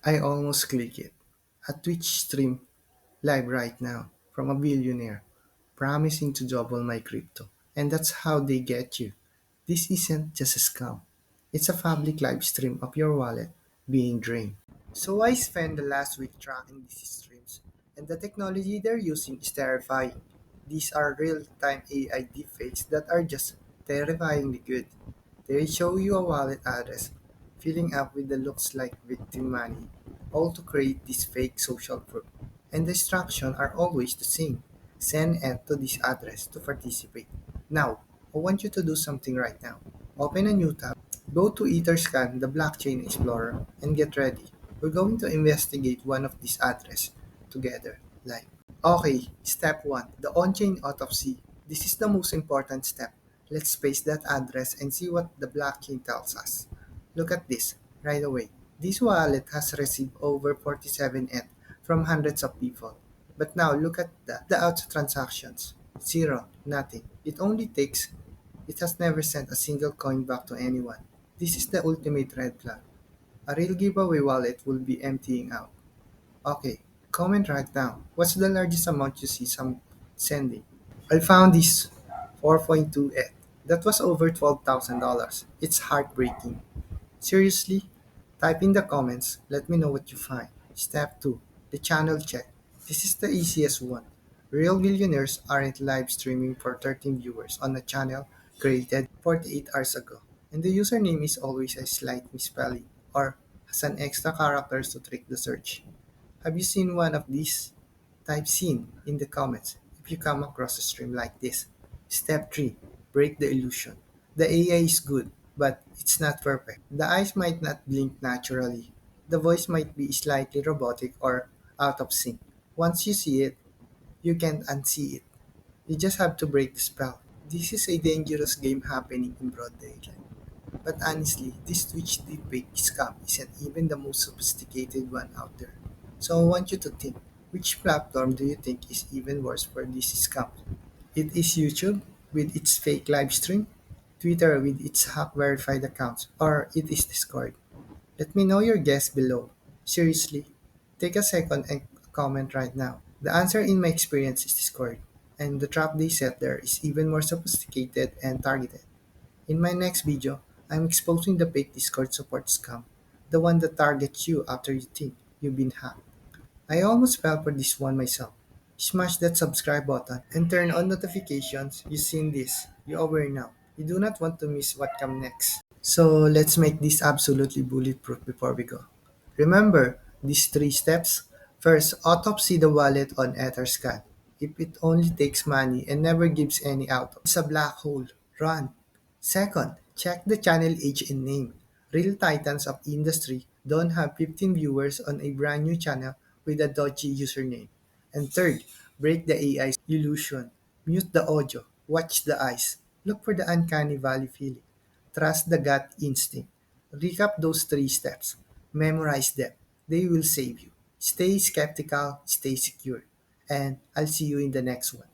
I almost click it. A Twitch stream live right now from a billionaire promising to double my crypto. And that's how they get you. This isn't just a scam. It's a public live stream of your wallet being drained. So I spent the last week tracking these streams, and the technology they're using is terrifying. These are real-time AI deepfakes that are just terrifyingly good. They show you a wallet address, filling up with the looks like victim money, all to create this fake social proof. And the instructions are always the same. Send it to this address to participate. Now, I want you to do something right now. Open a new tab, go to Etherscan, the blockchain explorer, and get ready. We're going to investigate one of these addresses together. Like, okay, step 1, the on-chain autopsy. This is the most important step. Let's paste that address and see what the blockchain tells us. Look at this, right away. This wallet has received over 47 ETH from hundreds of people. But now look at the out transactions. Zero, nothing. It has never sent a single coin back to anyone. This is the ultimate red flag. A real giveaway wallet will be emptying out. Okay, comment right now. What's the largest amount you see some sending? I found this 4.28. That was over $12,000. It's heartbreaking. Seriously? Type in the comments. Let me know what you find. Step 2. The channel check. This is the easiest one. Real billionaires aren't live streaming for 13 viewers on a channel created 48 hours ago. And the username is always a slight misspelling or has an extra characters to trick the search. Have you seen one of these? Type "seen" in the comments if you come across a stream like this. Step 3. Break the illusion. The AI is good, but it's not perfect. The eyes might not blink naturally. The voice might be slightly robotic or out of sync. Once you see it, you can't unsee it. You just have to break the spell. This is a dangerous game happening in broad daylight. But honestly, this Twitch deepfake scam isn't even the most sophisticated one out there. So I want you to think, which platform do you think is even worse for this scam? It is YouTube with its fake live stream, Twitter with its hack verified accounts, or it is Discord. Let me know your guess below. Seriously, take a second and comment right now. The answer in my experience is Discord, and the trap they set there is even more sophisticated and targeted. In my next video, I'm exposing the fake Discord support scam, the one that targets you after you think you've been hacked. I almost fell for this one myself. Smash that subscribe button and turn on notifications. You've seen this. You're aware now. You do not want to miss what comes next. So let's make this absolutely bulletproof before we go. Remember these 3 steps? First, autopsy the wallet on Etherscan. If it only takes money and never gives any out, it's a black hole. Run. Second, check the channel age and name. Real titans of industry don't have 15 viewers on a brand new channel with a dodgy username. And third, break the AI's illusion. Mute the audio. Watch the eyes. Look for the uncanny valley feeling. Trust the gut instinct. Recap those 3 steps. Memorize them. They will save you. Stay skeptical, stay secure. And I'll see you in the next one.